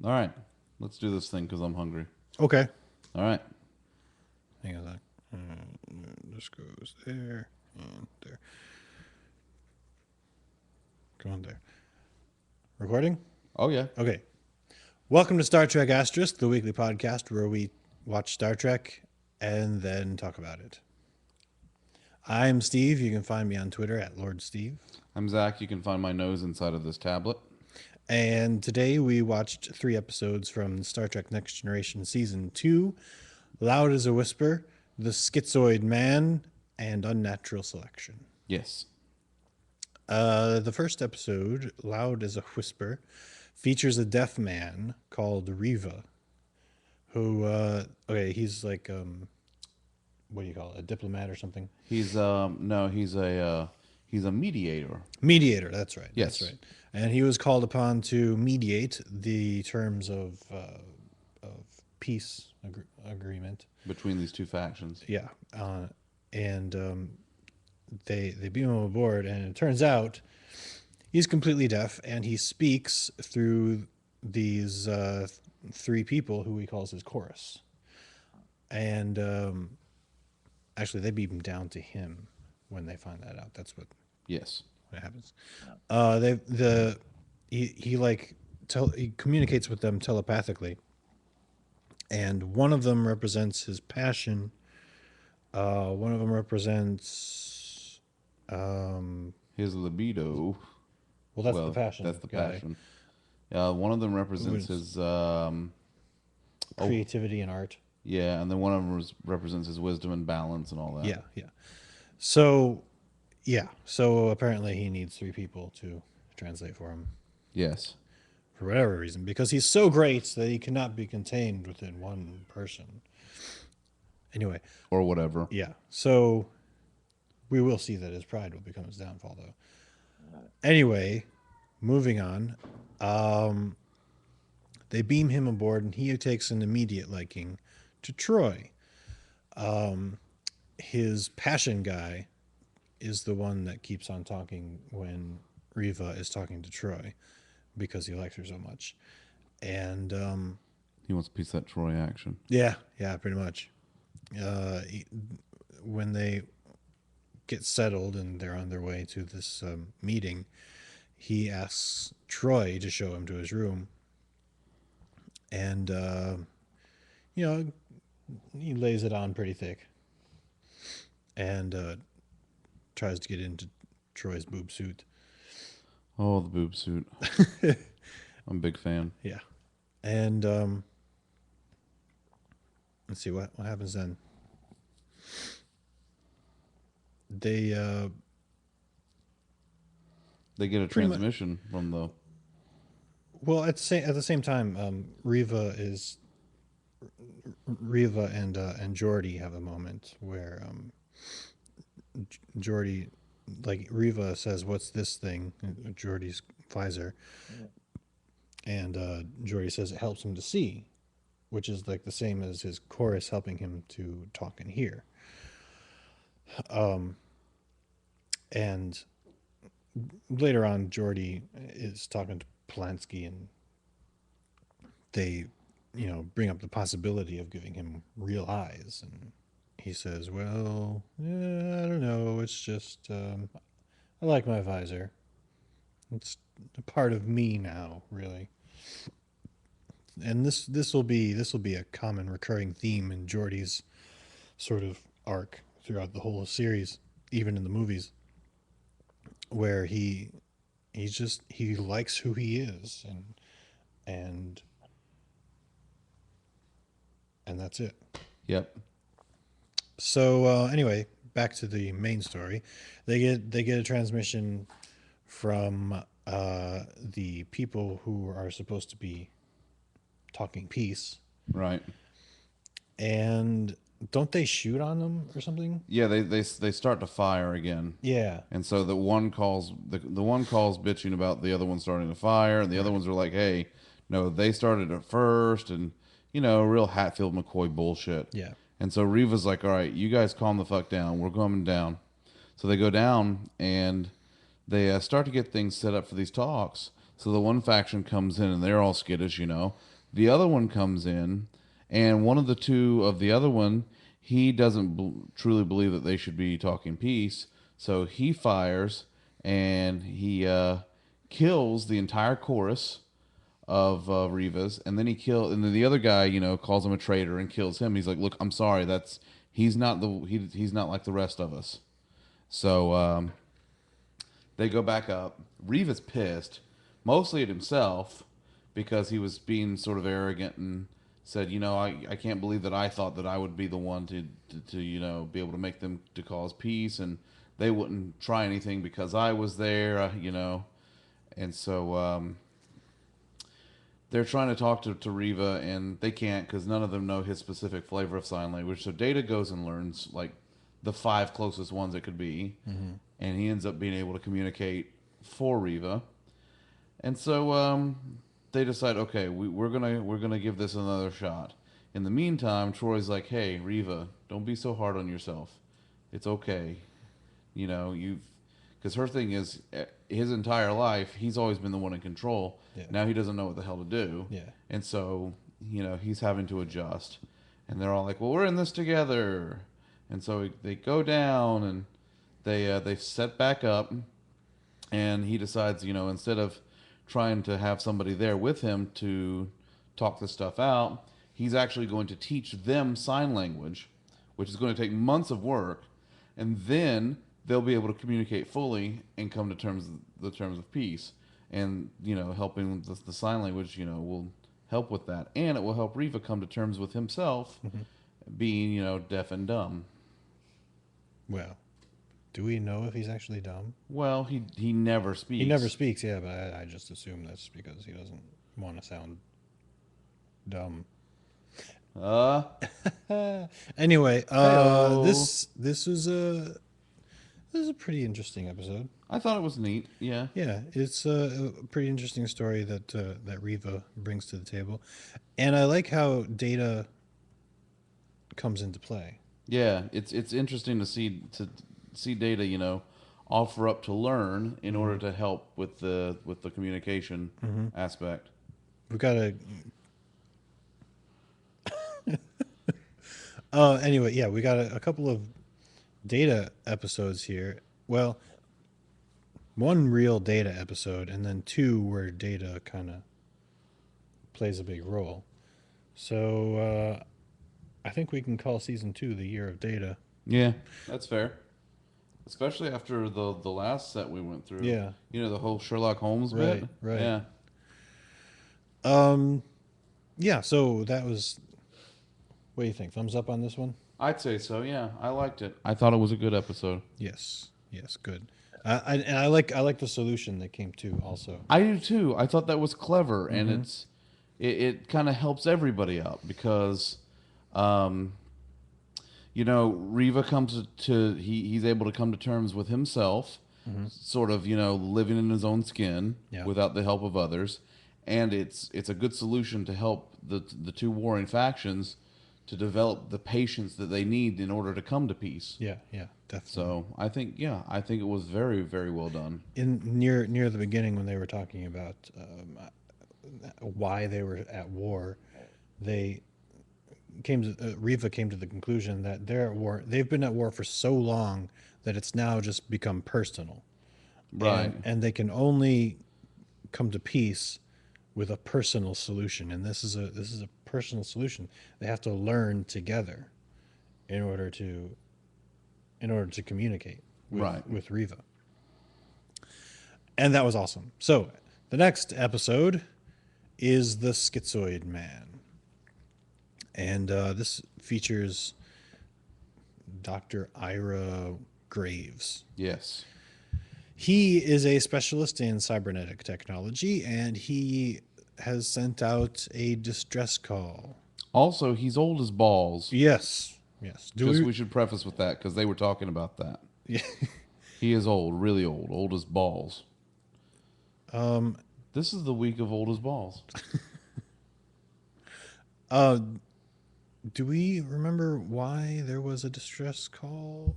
All right, let's do this thing because I'm hungry. Okay. All right. Hang on a sec. This goes there and there. Go on there. Recording? Oh yeah. Okay. Welcome to Star Trek Asterisk, the weekly podcast where we watch Star Trek and then talk about it. I'm Steve. You can find me on Twitter at Lord Steve. I'm Zach. You can find my nose inside of this tablet. And today we watched 3 episodes from Star Trek Next Generation Season 2, Loud as a Whisper, The Schizoid Man, and Unnatural Selection. Yes. The first episode, Loud as a Whisper, features a deaf man called Riva, who, he's like, what do you call it, a diplomat or something? He's no, he's a mediator. Mediator, that's right. Yes. That's right. And he was called upon to mediate the terms of peace agreement Between these two factions. Yeah, and they beam him aboard, and it turns out he's completely deaf, and he speaks through these 3 people who he calls his chorus. And actually, they beam down to him when they find that out. That's what Yes. happens. He communicates with them telepathically, and one of them represents his passion. One of them represents. His libido. Well, that's the passion. That's the guy. passion. One of them represents his Creativity and art. yeah, and then one of them represents his wisdom and balance and all that. Yeah. So apparently he needs 3 people to translate for him Yes. for whatever reason, because he's so great that he cannot be contained within one person. Anyway, Or whatever. yeah. So we will see that his pride will become his downfall, though. Anyway, moving on. They beam him aboard, and he takes an immediate liking to Troy. His passion guy is the one that keeps on talking when Riva is talking to Troy because he likes her so much. And He wants a piece of that Troy action. yeah, pretty much. When they get settled and they're on their way to this meeting, he asks Troy to show him to his room. And, he lays it on pretty thick and tries to get into Troy's boob suit. Oh, the boob suit. I'm a big fan. Yeah. And let's see what happens then. They get a transmission from the. Well, at the same time, Riva and Geordi have a moment where Geordi, like Riva says, "What's this thing?" And Geordi's visor, and Geordi says it helps him to see, which is like the same as his chorus helping him to talk and hear. And later on, Geordi is talking to Polanski, and they, bring up the possibility of giving him real eyes. And he says, well, I don't know. It's just, I like my visor. It's a part of me now, really. And this will be a common recurring theme in Geordi's sort of arc throughout the whole series, even in the movies, where he likes who he is, and that's it. Yep. So anyway, back to the main story. They get a transmission from the people who are supposed to be talking peace, Right. and don't they shoot on them or something? Yeah, they start to fire again. Yeah. And so the one calls bitching about the other one starting to fire, and the other ones are like, "Hey, no, they started it first," and real Hatfield McCoy bullshit. Yeah. And so Riva's like, "All right, you guys calm the fuck down. We're coming down." So they go down and they start to get things set up for these talks. So the one faction comes in and they're all skittish, you know. The other one comes in, and one of the two of the other one, he doesn't truly believe that they should be talking peace. So he fires and he kills the entire chorus of Rivas, and then and then the other guy, you know, calls him a traitor and kills him. He's like, "Look, I'm sorry. He's not like the rest of us." So they go back up. Rivas pissed, mostly at himself, because he was being sort of arrogant and said, you know, I can't believe that I thought that I would be the one to you know, be able to make them to cause peace, and they wouldn't try anything because I was there, you know. And so they're trying to talk to Riva, and they can't because none of them know his specific flavor of sign language. So Data goes and learns like the five closest ones it could be, and he ends up being able to communicate for Riva. And so they decide, okay, we're gonna give this another shot. In the meantime, Troy's like, hey, Riva, don't be so hard on yourself. It's okay, you know, you've because her thing is his entire life he's always been the one in control. Yeah. Now he doesn't know what the hell to do. Yeah. And so, you know, he's having to adjust. And they're all like, well, we're in this together. And so they go down and they set back up, and he decides, you know, instead of trying to have somebody there with him to talk this stuff out, he's actually going to teach them sign language, which is going to take months of work, and then they'll be able to communicate fully and come to the terms of peace. And you know, helping with the sign language, you know, will help with that, and it will help Riva come to terms with himself being, you know, deaf and dumb. Well, do we know if he's actually dumb? Well, he never speaks. He never speaks, yeah, but I just assume that's because he doesn't want to sound dumb. Uh, Anyway, Heyo. this is a pretty interesting episode. I thought it was neat. Yeah. Yeah, it's a pretty interesting story that Riva brings to the table, and I like how Data comes into play. Yeah, it's interesting to see Data, you know, offer up to learn in order to help with the communication aspect. We've got a anyway, yeah, we got a couple of Data episodes here. Well, one real Data episode, and then two where Data kind of plays a big role. So I think we can call season 2 the year of Data. Yeah, that's fair. Especially after the last set we went through. Yeah. You know, the whole Sherlock Holmes Right, bit. right. Yeah. Yeah, so that was. What do you think? Thumbs up on this one? I'd say so. Yeah, I liked it. I thought it was a good episode. Yes, good. And I like the solution that came to also. I do too. I thought that was clever, and it kind of helps everybody out because, um, you know, Riva comes to he's able to come to terms with himself, sort of, you know, living in his own skin Yeah. without the help of others, and it's a good solution to help the two warring factions to develop the patience that they need in order to come to peace. Yeah, definitely. So I think it was very, very well done. In near the beginning when they were talking about why they were at war, they Riva came to the conclusion that they're at war. They've been at war for so long that it's now just become personal, Right. and they can only come to peace with a personal solution. And this is a personal solution. They have to learn together in order to communicate with Riva. And that was awesome. So the next episode is the Schizoid Man, and this features Dr. Ira Graves. Yes. He is a specialist in cybernetic technology, and he has sent out a distress call. Also, he's old as balls. Yes. We should preface with that because they were talking about that. Yeah. He is old, really old as balls. This is the week of old as balls. Do we remember why there was a distress call?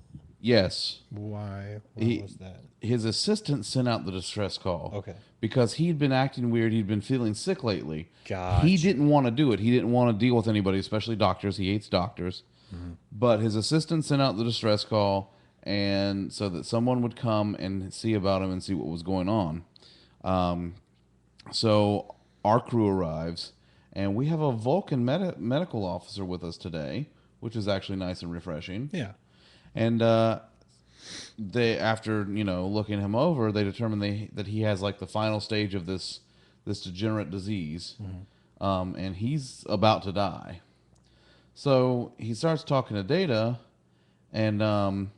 Yes. Why? Why He was that? his assistant sent out the distress call Okay. because he'd been acting weird. He'd been feeling sick lately. He Got didn't you. want to do it. He didn't want to deal with anybody, especially doctors. He hates doctors. Hmm. But his assistant sent out the distress call, and so that someone would come and see about him and see what was going on. Um, so our crew arrives, and we have a Vulcan medical officer with us today, which is actually nice and refreshing. Yeah. And they, after looking him over, they determine that he has like the final stage of this degenerate disease, Hmm. and he's about to die. So he starts talking to Data, and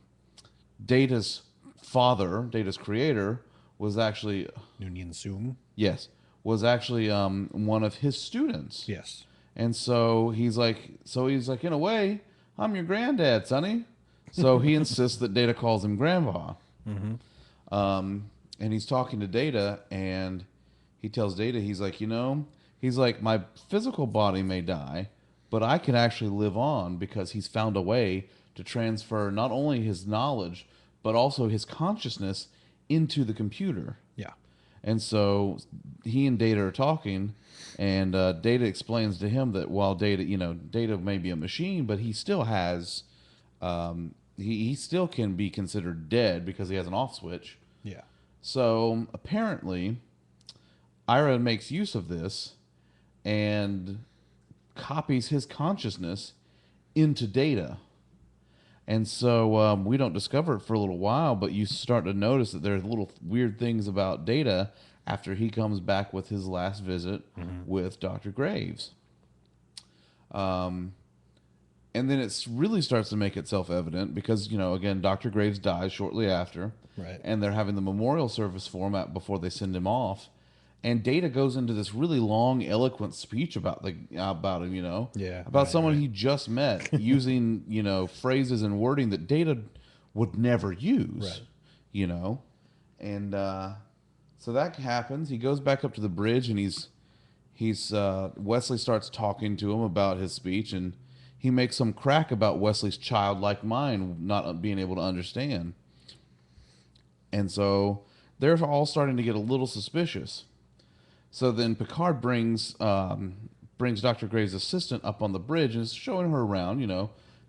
Data's father, Data's creator, was actually Noonien Sum. yes, was actually one of his students. Yes. And so he's like, in a way, I'm your granddad, Sonny. So he insists that Data calls him grandpa. Hmm. And he's talking to Data, and he tells Data, he's like, my physical body may die, but I can actually live on because he's found a way to transfer not only his knowledge, but also his consciousness into the computer. Yeah. And so he and Data are talking, and Data explains to him that while Data may be a machine, but he still has, he still can be considered dead because he has an off switch. Yeah. So apparently, Ira makes use of this and copies his consciousness into Data. And so we don't discover it for a little while, but you start to notice that there's little weird things about Data after he comes back with his last visit Hmm. with Dr. Graves. Um, and then it really starts to make itself evident because, again, Dr. Graves dies shortly after, Right. and they're having the memorial service for him before they send him off. And Data goes into this really long, eloquent speech about him, Yeah. about Right. someone Right. he just met, using phrases and wording that Data would never use, Right. you know, and so that happens. He goes back up to the bridge, and he's Wesley starts talking to him about his speech, and he makes some crack about Wesley's childlike mind not being able to understand, and so they're all starting to get a little suspicious. So then Picard brings Dr. Graves' assistant up on the bridge and is showing her around,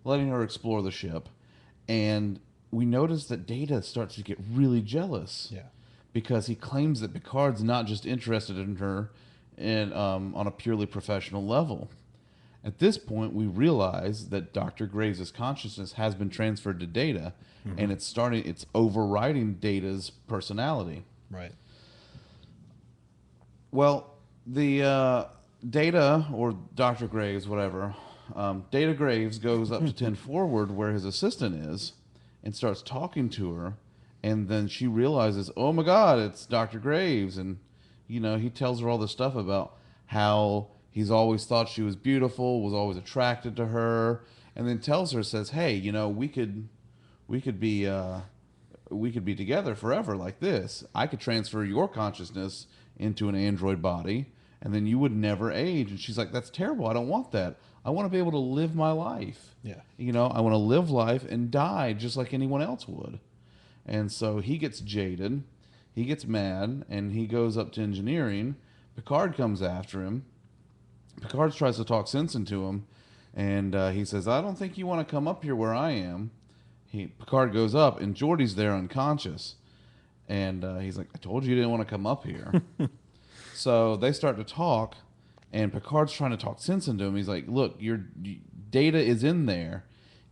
letting her explore the ship. And we notice that Data starts to get really jealous Yeah. because he claims that Picard's not just interested in her on a purely professional level. At this point, we realize that Dr. Graves' consciousness has been transferred to Data, Hmm. and it's overriding Data's personality. Right. Well, the Data, or Dr. Graves, whatever, Data Graves goes up to 10 forward where his assistant is and starts talking to her. And then she realizes, oh my God, it's Dr. Graves. And, he tells her all this stuff about how he's always thought she was beautiful, was always attracted to her. And then says, hey, we could be, we could be together forever like this. I could transfer your consciousness into an android body, and then you would never age. And she's like, that's terrible. I don't want that. I want to be able to live my life. Yeah. I want to live life and die just like anyone else would. And so he gets jaded. He gets mad, and he goes up to engineering. Picard comes after him. Picard tries to talk sense into him, and he says, I don't think you want to come up here where I am. Picard goes up, and Geordi's there unconscious. And he's like, I told you didn't want to come up here. So they start to talk, and Picard's trying to talk sense into him. He's like, look, your Data is in there.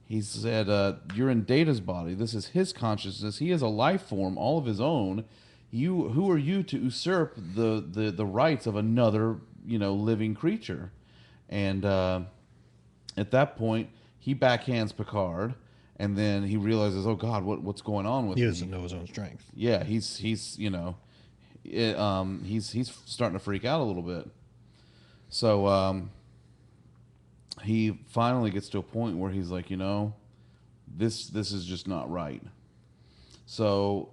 He said, you're in Data's body. This is his consciousness. He has a life form all of his own. Who are you to usurp the rights of another, living creature? And at that point, he backhands Picard, and then he realizes, oh God, what's going on with He me? doesn't know his own strength. Yeah, he's starting to freak out a little bit. So he finally gets to a point where he's like, this is just not right. So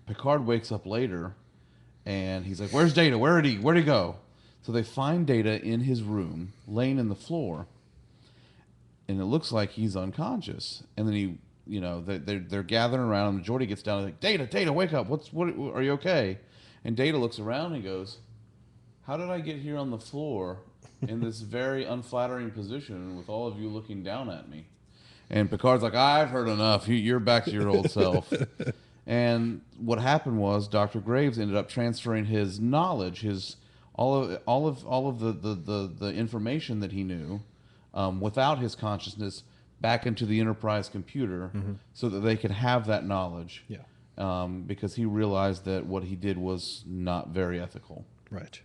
Picard wakes up later, and he's like, where's Data? Where'd he go? So they find Data in his room, laying in the floor, and it looks like he's unconscious. And then they're gathering around him. Jordy gets down and like, Data, wake up. What are you okay? And Data looks around and he goes, how did I get here on the floor in this very unflattering position with all of you looking down at me? And Picard's like, I've heard enough. You're back to your old self. And what happened was Dr. Graves ended up transferring his knowledge, his all of the information that he knew, without his consciousness, back into the Enterprise computer, so that they could have that knowledge. Yeah. Because he realized that what he did was not very ethical. Right.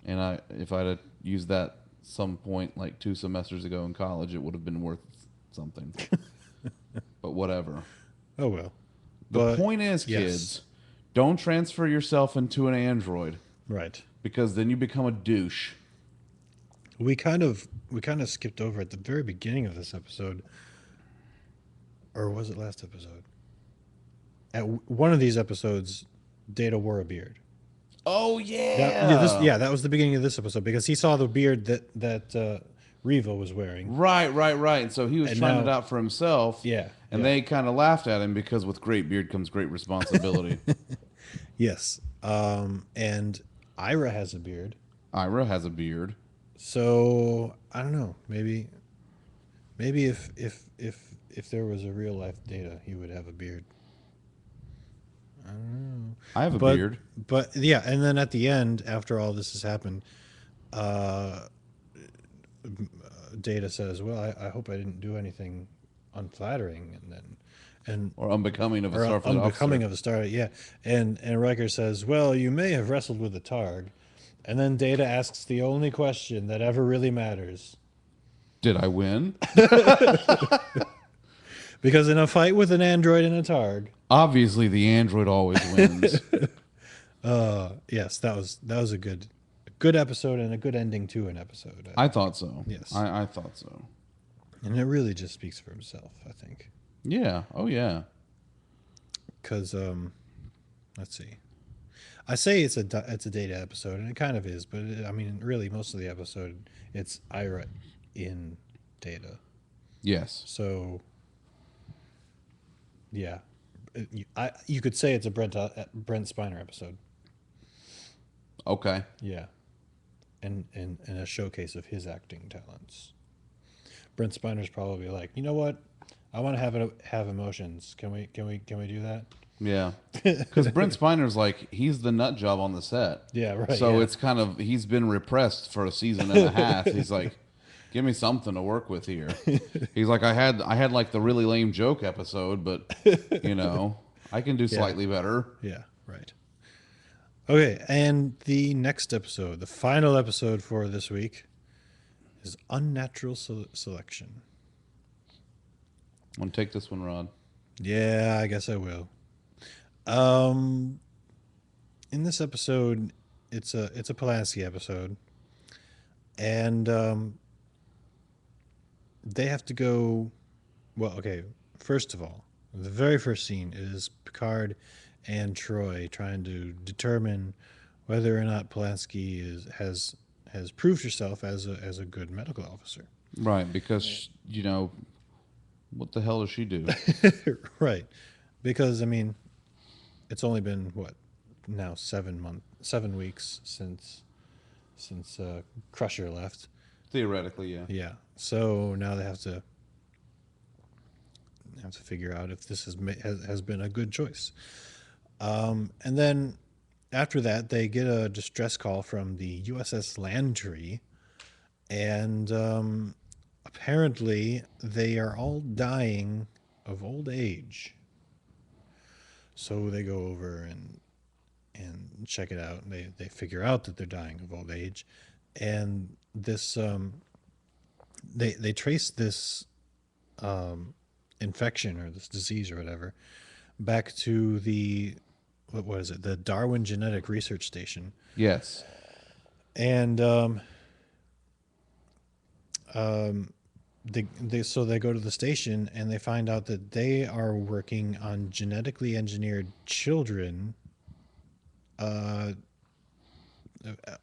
And if I'd have used that some point like 2 semesters ago in college, it would have been worth something. But whatever. Oh well. The point is, kids, don't transfer yourself into an android, right? because then you become a douche. We kind of skipped over at the very beginning of this episode, or was it last episode? At one of these episodes, Data wore a beard. Oh yeah, That was the beginning of this episode because he saw the beard that Riva was wearing. Right. And so he was trying it out for himself. Yeah. And they kind of laughed at him because with great beard comes great responsibility. Yes. And Ira has a beard. Ira has a beard. So I don't know. Maybe if there was a real life Data, he would have a beard. I don't know. I have a beard. But yeah, and then at the end, after all this has happened, Data says, "Well, I hope I didn't do anything unflattering," or unbecoming of a Starfleet officer. Unbecoming of a star, yeah. And Riker says, "Well, you may have wrestled with a Targ," and then Data asks the only question that ever really matters: did I win? Because in a fight with an android and a Targ, obviously the android always wins. yes, that was a good episode and a good ending to an episode. I thought so. Yes, I thought so. And it really just speaks for himself, I think. Yeah. Oh yeah. Because let's see. I say it's a Data episode, and it kind of is, but I mean, really, most of the episode, it's Ira in Data. Yes. So, yeah, you could say it's a Brent Spiner episode. Okay. Yeah, and a showcase of his acting talents. Brent Spiner's probably like, you know what, I want to have emotions. Can we do that? Yeah, because Brent Spiner's like, he's the nut job on the set. Yeah, right. So it's kind of, he's been repressed for a season and a half. He's like, give me something to work with here. He's like, I had like the really lame joke episode, but I can do slightly better. Yeah, right. Okay, and the next episode, the final episode for this week, is Unnatural Selection. Want to take this one, Rod? Yeah, I guess I will. In this episode, it's a Polanski episode, and they have to go. Well, okay. First of all, the very first scene is Picard and Troy trying to determine whether or not Polanski has proved herself as a good medical officer. Right, because what the hell does she do? Right, because I mean, it's only been what now 7 weeks since Crusher left. Theoretically, yeah. Yeah. So now they have to figure out if this has been a good choice. And then after that, they get a distress call from the USS Landry, and apparently they are all dying of old age. So they go over and check it out. And they figure out that they're dying of old age, and this they trace this infection or this disease or whatever back to the what is it, the Darwin Genetic Research Station. Yes. And they go to the station and they find out that they are working on genetically engineered children,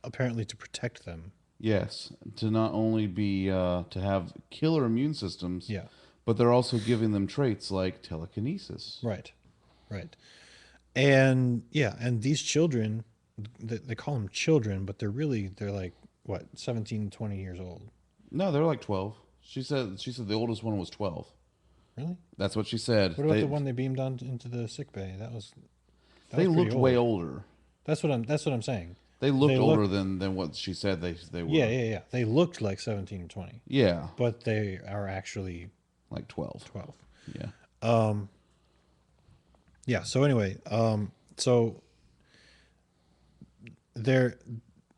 apparently to protect them. Yes, to not only be to have killer immune systems, Yeah, but they're also giving them traits like telekinesis. Right. Right. And yeah, and these children, they call them children, but they're like what, 17, 20 years old. No, they're like 12. She said the oldest one was 12. Really? That's what she said. What about the one they beamed on into the sick bay? That They was pretty looked way old. older. That's what I'm saying. They looked They older look than what she said they Yeah, were. yeah, yeah. They looked like 17 or 20, Yeah, but they are actually like 12. 12. Yeah. Yeah, so anyway, so there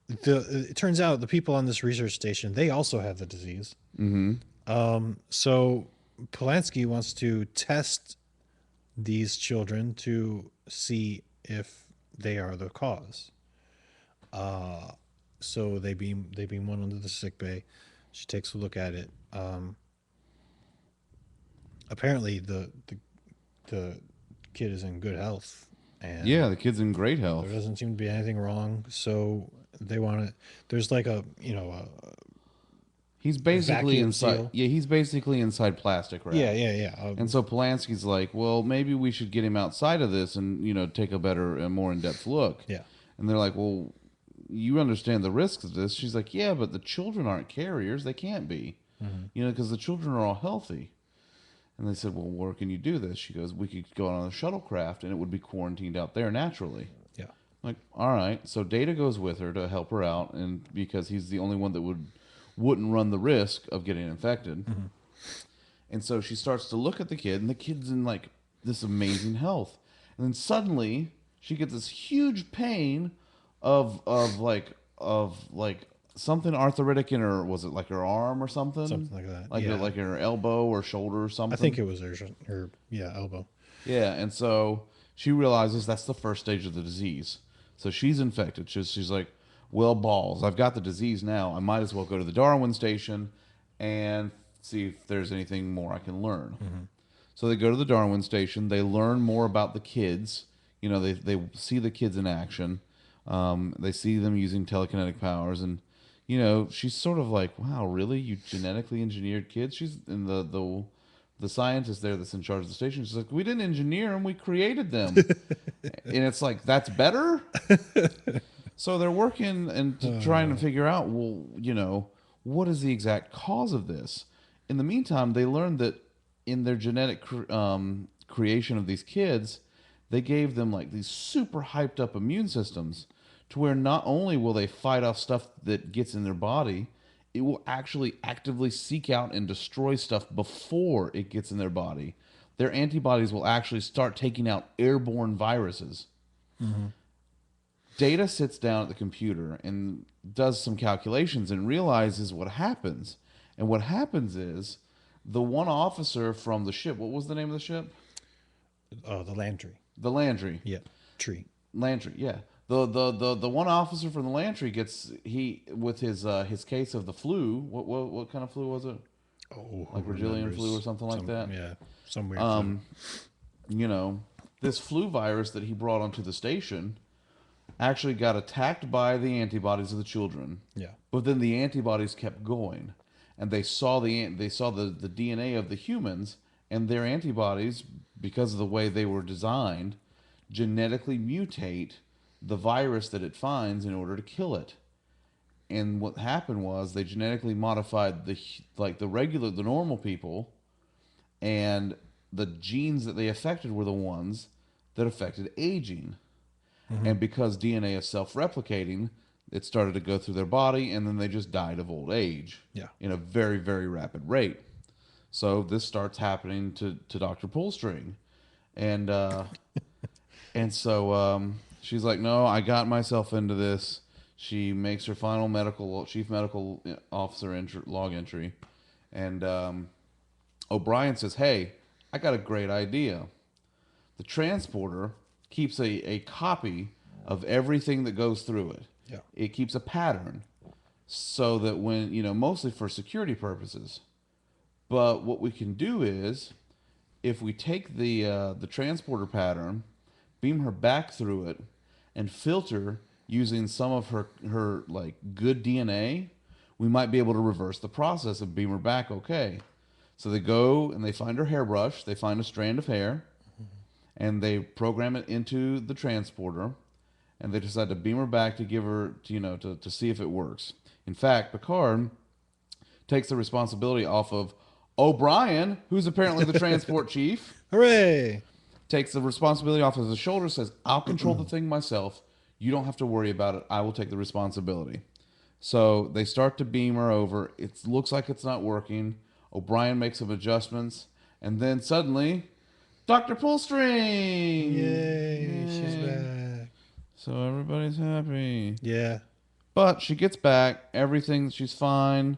it turns out the people on this research station, they also have the disease. Mm-hmm. So Polanski wants to test these children to see if they are the cause. So they beam one into the sick bay. She takes a look at it. Apparently the kid is in good health, and Yeah, the kid's in great there health. doesn't seem to be anything wrong. So they want to. There's like He's a basically vacuum inside. seal. Yeah, he's basically inside plastic Yeah, wrap. yeah, yeah. And so Polanski's like, well, maybe we should get him outside of this and take a better and more in depth look. Yeah. And they're like, well, you understand the risks of this. She's like, yeah, but the children aren't carriers. They can't be, because the children are all healthy. And they said, well, where can you do this? She goes, we could go on a shuttlecraft and it would be quarantined out there naturally. Yeah. Like, all right. So Data goes with her to help her out, and because he's the only one that wouldn't run the risk of getting infected. And so she starts to look at the kid, and the kid's in like this amazing health. And then suddenly she gets this huge pain of like something arthritic in her. Was it like her arm or something? Something like that. Like Yeah. like in her elbow or shoulder or something. I think it was her yeah, elbow. Yeah, and so she realizes that's the first stage of the disease. So she's infected. She's like, well, balls. I've got the disease now. I might as well go to the Darwin station and see if there's anything more I can learn. So they go to the Darwin station. They learn more about the kids. They see the kids in action. They see them using telekinetic powers, and she's sort of like, wow, really? You genetically engineered kids? She's in the scientist there that's in charge of the station. She's like, we didn't engineer them, we created them. And it's like, that's better. So they're working and trying to figure out, well, what is the exact cause of this? In the meantime, they learned that in their genetic creation of these kids, they gave them like these super hyped up immune systems to where not only will they fight off stuff that gets in their body, it will actually actively seek out and destroy stuff before it gets in their body. Their antibodies will actually start taking out airborne viruses. Data sits down at the computer and does some calculations and realizes what happens. And what happens is the one officer from the ship, what was the name of the ship? The Landry. The Landry. Yeah. Tree. Landry, yeah. The one officer from the Landry gets with his case of the flu. What kind of flu was it? Oh, Like who Brazilian remembers? flu or something like that? Yeah. Some weird You know, this flu virus that he brought onto the station actually got attacked by the antibodies of the children. flu. Yeah. But then the antibodies kept going, and they saw the DNA of the humans, and their antibodies, because of the way they were designed, genetically mutate the virus that it finds in order to kill it. And what happened was they genetically modified the normal people, and the genes that they affected were the ones that affected aging. And because DNA is self-replicating, it started to go through their body, and then they just died of old age Yeah. in a very, very rapid rate. So this starts happening to Dr. Pullstring. And so she's like, no, I got myself into this. She makes her final chief medical officer log entry. And O'Brien says, hey, I got a great idea. The transporter keeps a copy of everything that goes through it. Yeah. It keeps a pattern so that when, mostly for security purposes. But what we can do is, if we take the transporter pattern, beam her back through it, and filter using some of her like good DNA, we might be able to reverse the process and beam her back okay. So they go and they find her hairbrush. They find a strand of hair, and they program it into the transporter, and they decide to beam her back to give her, to see if it works. In fact, Picard takes the responsibility off of O'Brien, who's apparently the transport chief, Hooray! takes the responsibility off of his shoulders, says, I'll control the thing myself. You don't have to worry about it. I will take the responsibility. So they start to beam her over. It looks like it's not working. O'Brien makes some adjustments. And then suddenly, Dr. Pullstring! Yay, she's Yay. back. So everybody's happy. Yeah. But she gets back. Everything, she's fine.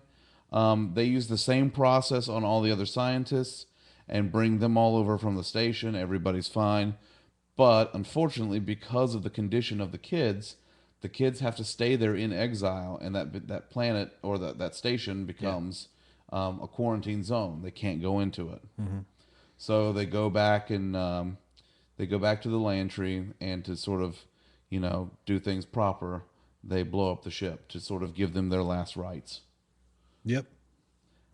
They use the same process on all the other scientists and bring them all over from the station. Everybody's fine. But unfortunately, because of the condition of the kids have to stay there in exile, and that planet or that station becomes a quarantine zone. They can't go into it. So they go back and they go back to the Lantry, and to sort of, do things proper, they blow up the ship to sort of give them their last rites. Yep.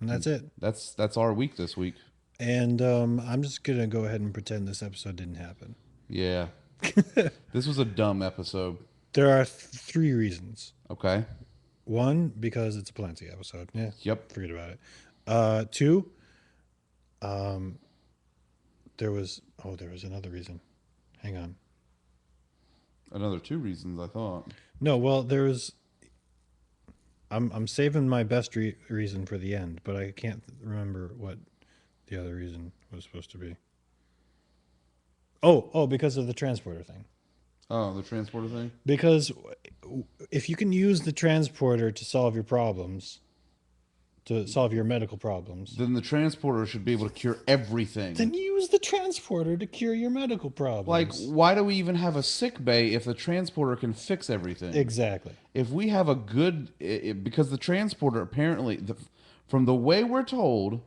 And that's it. That's our week this week. And I'm just going to go ahead and pretend this episode didn't happen. Yeah. This was a dumb episode. There are 3 reasons. Okay. 1, because it's a Palantir episode. Yeah. Yep. Forget about it. 2, there was another reason. Hang on. Another 2 reasons, I thought. No, well, there's. I'm saving my best reason for the end, but I can't remember what the other reason was supposed to be. Oh, because of the transporter thing. Oh, the transporter thing? Because if you can use the transporter to solve your problems, to solve your medical problems, Then the transporter should be able to cure everything. then use the transporter to cure your medical problems. Like, why do we even have a sick bay if the transporter can fix everything? Exactly. If we have a good, because the transporter apparently, from the way we're told,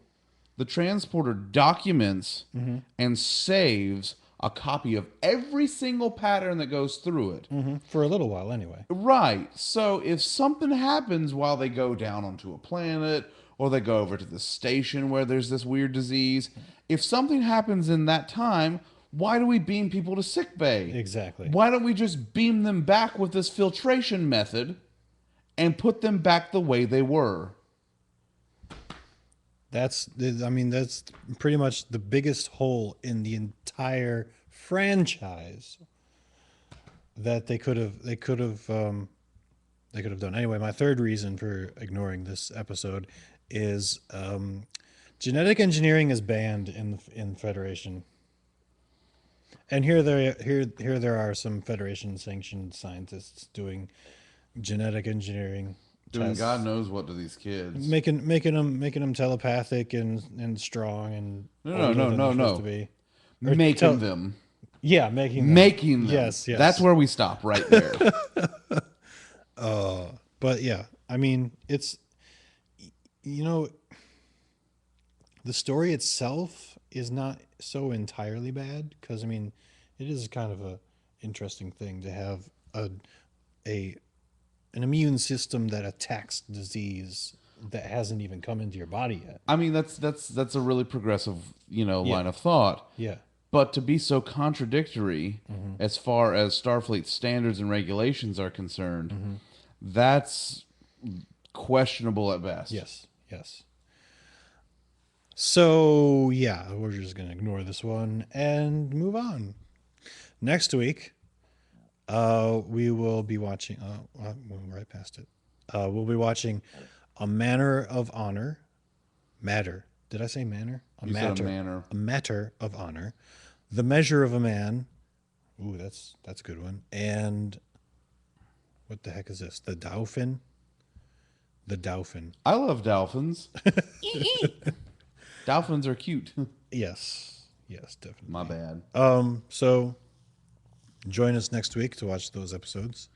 the transporter documents and saves a copy of every single pattern that goes through it. For a little while, anyway. Right. So if something happens while they go down onto a planet, or they go over to the station where there's this weird disease, if something happens in that time, why do we beam people to sick bay? Exactly. Why don't we just beam them back with this filtration method and put them back the way they were? That's pretty much the biggest hole in the entire franchise that they could have done. Anyway, my third reason for ignoring this episode is genetic engineering is banned in Federation. And here there are some Federation sanctioned scientists doing genetic engineering. Doing God knows what to these kids. Making them telepathic and strong and No. to be. Or Making them. Yeah, making them. Making them. Yes. That's where we stop right there. But yeah, I mean, it's the story itself is not so entirely bad, because I mean, it is kind of a interesting thing to have an immune system that attacks disease that hasn't even come into your body yet. I mean, that's a really progressive, line of thought. Yeah. But to be so contradictory as far as Starfleet standards and regulations are concerned, that's questionable at best. Yes. So yeah, we're just gonna ignore this one and move on. Next week, we will be watching. We're right past it. We'll be watching A Manner of Honor. Matter. Did I say manner? You said a manner. A Matter of Honor. The Measure of a Man. Ooh, that's a good one. And what the heck is this? The Dauphin. The Dauphin. I love dolphins. Dolphins are cute. Yes, definitely. My bad. So join us next week to watch those episodes.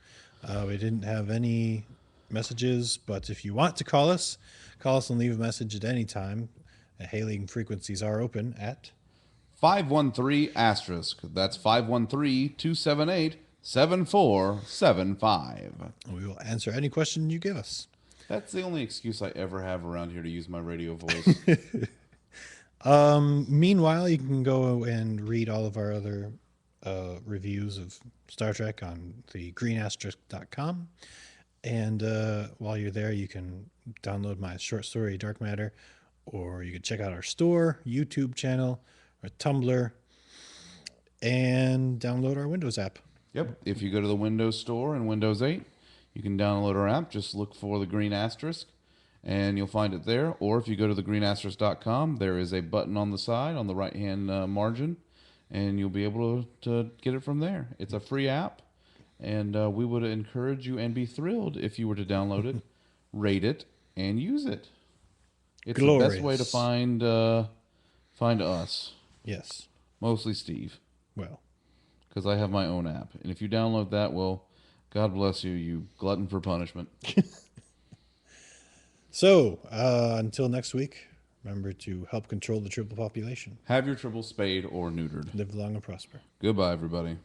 We didn't have any messages, but if you want to call us and leave a message at any time. Hailing frequencies are open at 513 asterisk. That's 513-278-7475. We will answer any question you give us. That's the only excuse I ever have around here to use my radio voice. Meanwhile, you can go and read all of our other reviews of Star Trek on the greenasterisk.com. And while you're there, you can download my short story, Dark Matter, or you can check out our store, YouTube channel, our Tumblr, and download our Windows app. Yep. If you go to the Windows Store in Windows 8, you can download our app. Just look for the Green Asterisk and you'll find it there. Or if you go to thegreenasterisk.com, there is a button on the side on the right hand margin, and you'll be able to get it from there. It's a free app, and we would encourage you and be thrilled if you were to download it, rate it, and use it. It's the best way to Glorious. find us, Yes. mostly Steve, Well, because I have my own app. And if you download that, well, God bless you, you glutton for punishment. so until next week, remember to help control the triple population. Have your triple spayed or neutered. Live long and prosper. Goodbye, everybody.